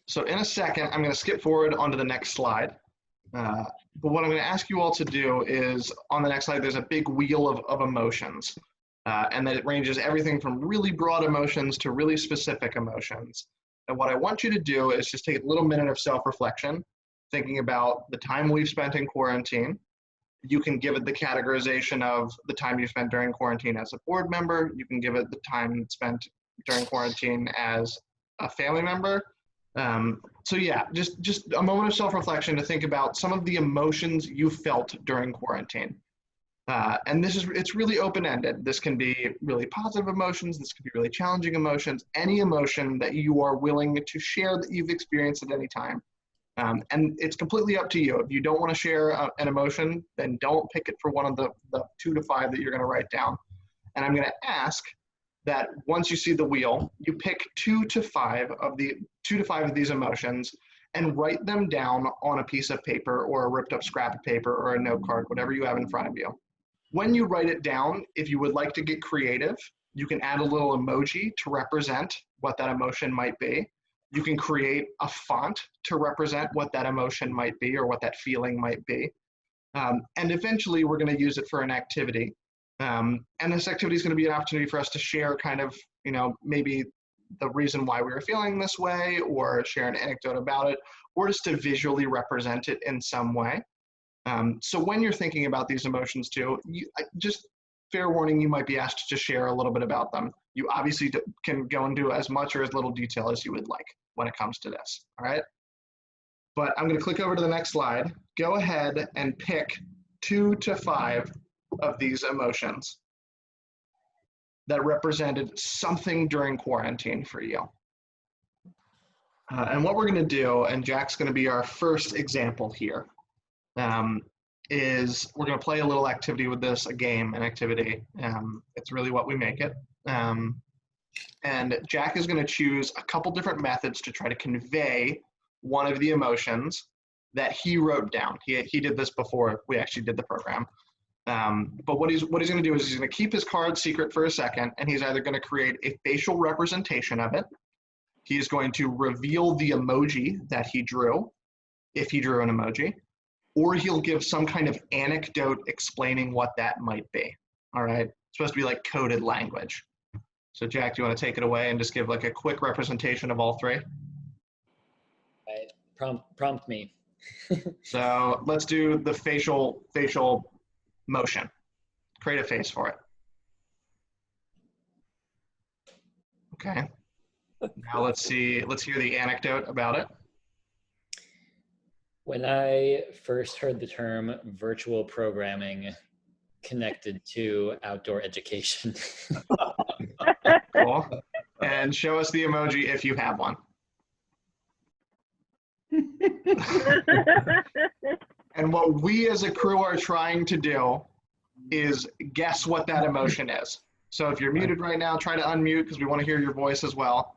So in a second, I'm going to skip forward onto the next slide. But what I'm going to ask you all to do is, on the next slide, there's a big wheel of emotions. And that it ranges everything from really broad emotions to really specific emotions. And what I want you to do is just take a little minute of self-reflection, thinking about the time we've spent in quarantine. You can give it the categorization of the time you spent during quarantine as a board member. You can give it the time spent during quarantine as a family member. So yeah, just a moment of self-reflection to think about some of the emotions you felt during quarantine. And it's really open-ended. This can be really positive emotions. This can be really challenging emotions. Any emotion that you are willing to share that you've experienced at any time. And it's completely up to you. If you don't want to share an emotion, then don't pick it for one of the 2 to 5 that you're going to write down. And I'm going to ask that once you see the wheel, you pick 2 to 5 of these emotions and write them down on a piece of paper or a ripped up scrap of paper or a note card, whatever you have in front of you. When you write it down, if you would like to get creative, you can add a little emoji to represent what that emotion might be. You can create a font to represent what that emotion might be or what that feeling might be. And eventually we're going to use it for an activity. And this activity is going to be an opportunity for us to share kind of, maybe the reason why we were feeling this way, or share an anecdote about it, or just to visually represent it in some way. So when you're thinking about these emotions too, just fair warning, you might be asked to share a little bit about them. You obviously can go into as much or as little detail as you would like when it comes to this, all right? But I'm going to click over to the next slide. Go ahead and pick 2 to 5 of these emotions that represented something during quarantine for you. And what we're going to do, and Jack's going to be our first example here, is we're going to play a little activity with this, a game, an activity. It's really what we make it. And Jack is going to choose a couple different methods to try to convey one of the emotions that he wrote down. He did this before we actually did the program. But what he's going to do is he's going to keep his card secret for a second, and he's either going to create a facial representation of it. He's going to reveal the emoji that he drew, if he drew an emoji, or he'll give some kind of anecdote explaining what that might be. All right, it's supposed to be like coded language. So Jack, do you want to take it away and just give like a quick representation of all 3? Prompt me. So let's do the facial motion. Create a face for it. Okay. Now let's hear the anecdote about it. When I first heard the term virtual programming connected to outdoor education. Cool. And show us the emoji if you have one. And what we as a crew are trying to do is guess what that emotion is. So if you're muted right now, try to unmute because we want to hear your voice as well.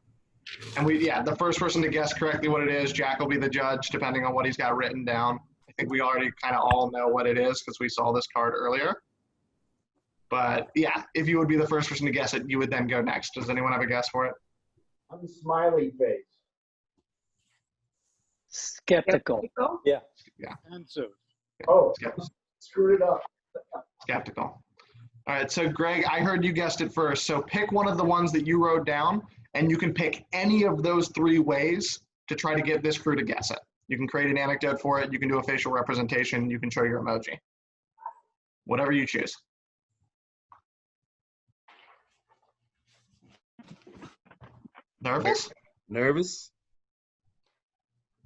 And the first person to guess correctly what it is, Jack will be the judge depending on what he's got written down. I think we already kind of all know what it is because we saw this card earlier. But yeah, if you would be the first person to guess it, you would then go next. Does anyone have a guess for it? I'm a smiley face. Skeptical. Yeah. Answer. Oh, Skeptical. screwed it up. Skeptical. All right, so Greg, I heard you guessed it first. So pick one of the ones that you wrote down, and you can pick any of those 3 ways to try to get this crew to guess it. You can create an anecdote for it. You can do a facial representation. You can show your emoji. Whatever you choose. Nervous? Nervous.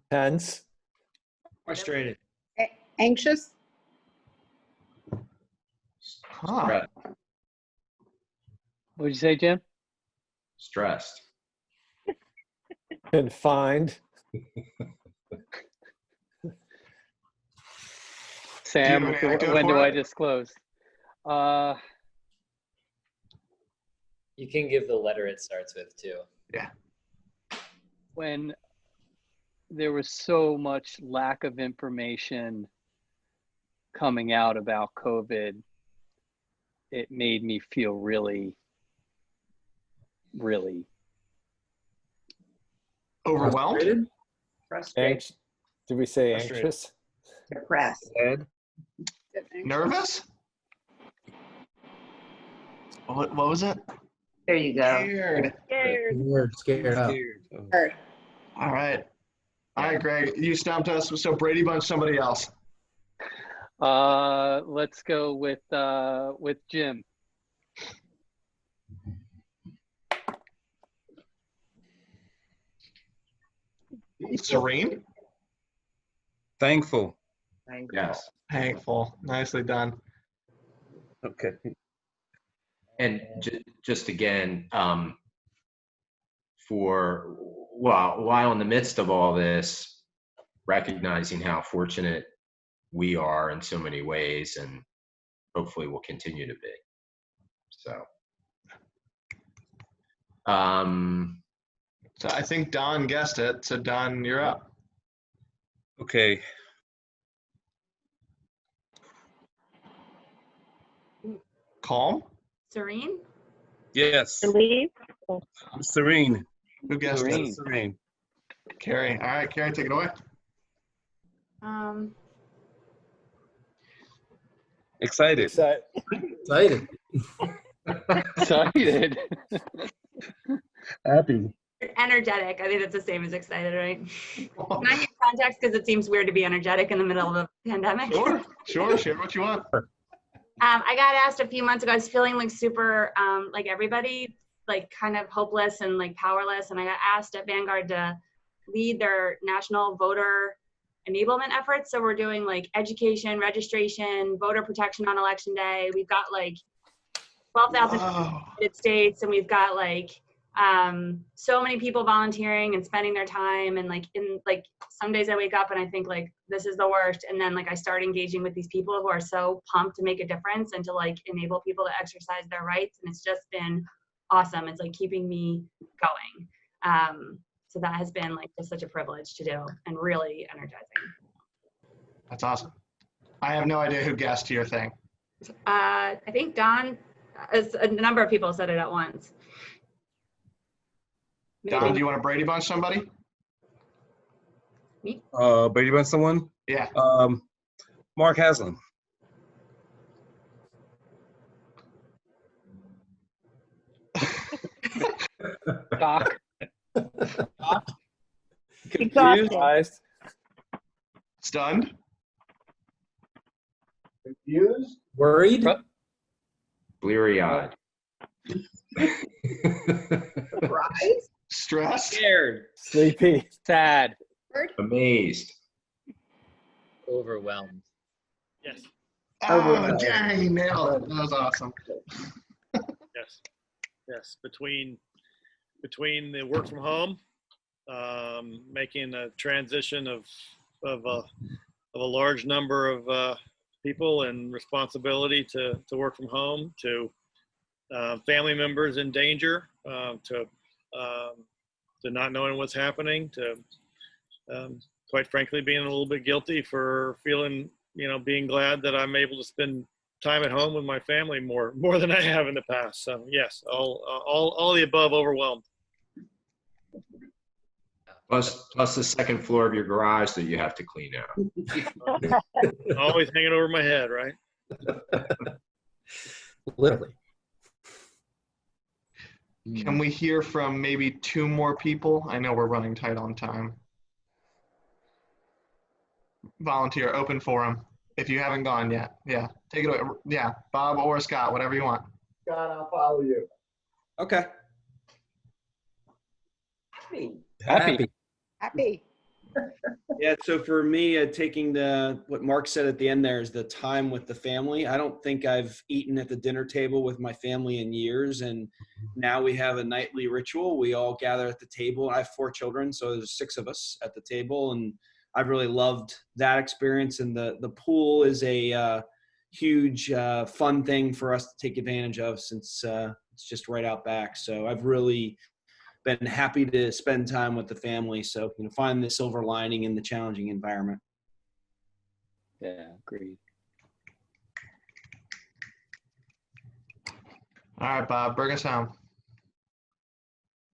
Tense. Frustrated. Anxious? Huh. What'd you say, Jim? Stressed. Confined. Sam, have an anecdote when do for I it? disclose? You can give the letter it starts with too. Yeah. When there was so much lack of information coming out about COVID, it made me feel really, really Overwhelmed? Frustrated. Did we say Frustrated. anxious? Depressed. Ed? Nervous? What was it? There you go. Scared. Scared up. Oh. All right. All right, Greg, you stumped us. So Brady Bunch somebody else. Let's go with Jim. Serene? Thankful. Yes. Thankful. Nicely done. Okay. And just again, for while in the midst of all this, recognizing how fortunate we are in so many ways, and hopefully will continue to be. So, So I think Don guessed it. So Don, you're up. Okay. Calm? Serene? Yes. Relief? Serene. Who guessed Serene. it? Serene. Carrie. All right, Carrie, take it away. Excited. Excited. Excited. Happy. Energetic. I think that's the same as excited, right? Can I get context? Because it seems weird to be energetic in the middle of a pandemic. Sure. Share what you want. I got asked a few months ago, I was feeling like super, like everybody, like kind of hopeless and like powerless. And I got asked at Vanguard to lead their national voter enablement efforts. So we're doing like education, registration, voter protection on election day. We've got like 12,000 in the United States, and we've got like so many people volunteering and spending their time. And like some days I wake up and I think like this is the worst, and then like I start engaging with these people who are so pumped to make a difference and to like enable people to exercise their rights, and it's just been awesome. It's like keeping me going. So that has been like just such a privilege to do and really energizing. That's awesome. I have no idea who guessed your thing. I think Don, a number of people said it at once. Don, do you want to Brady Bunch somebody? Me? Brady Bunch someone? Yeah. Mark Haslam. Doc. Confused? Stunned? Confused? Worried? bleary-eyed. Surprised? Stressed? Scared. Sleepy. Sad. Amazed. Overwhelmed. Yes. Oh, dang, he nailed it. That was awesome. Yes. Yes. Between the work from home, making a transition of a large number of people and responsibility to work from home, to family members in danger, to not knowing what's happening, to quite frankly being a little bit guilty for feeling, being glad that I'm able to spend time at home with my family more than I have in the past. So yes, all the above, overwhelmed. Plus the second floor of your garage that you have to clean out. Always hanging over my head, right? Literally. Can we hear from maybe two more people? I know we're running tight on time. Volunteer, open forum. If you haven't gone yet. Yeah, take it away. Yeah, Bob or Scott, whatever you want. Scott, I'll follow you. Okay. Happy. Yeah, so for me, taking what Mark said at the end there is the time with the family. I don't think I've eaten at the dinner table with my family in years, and now we have a nightly ritual. We all gather at the table. I have 4 children, so there's 6 of us at the table, and I've really loved that experience. And the pool is a huge fun thing for us to take advantage of, since it's just right out back. So I've really been happy to spend time with the family. So, find the silver lining in the challenging environment. Yeah, agreed. All right, Bob, bring us home.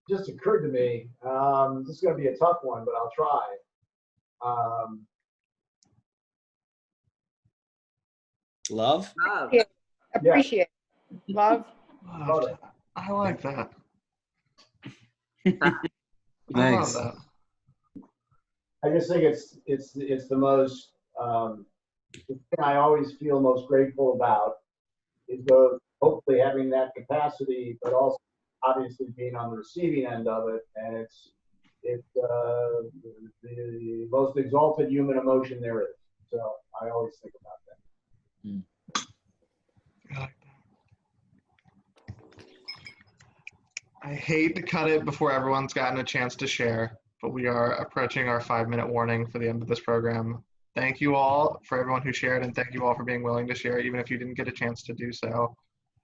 Just occurred to me, this is going to be a tough one, but I'll try. Love. Love. Yeah. Appreciate. Love. I like that. I love Nice. that. I just think it's the most the thing I always feel most grateful about is both hopefully having that capacity, but also obviously being on the receiving end of it, and it's the most exalted human emotion there is. So I always think about that. I hate to cut it before everyone's gotten a chance to share, but we are approaching our 5-minute warning for the end of this program. Thank you all for everyone who shared, and thank you all for being willing to share, even if you didn't get a chance to do so.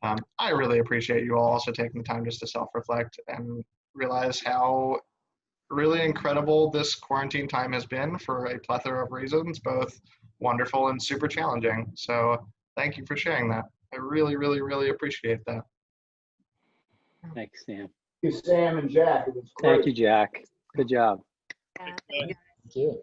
I really appreciate you all also taking the time just to self-reflect and realize how really incredible this quarantine time has been for a plethora of reasons, both wonderful and super challenging. So thank you for sharing that. I really, really, really appreciate that. Thanks, Sam. Thank you, Sam and Jack. It was great. Thank you, Jack. Good job. Yeah. Thank you.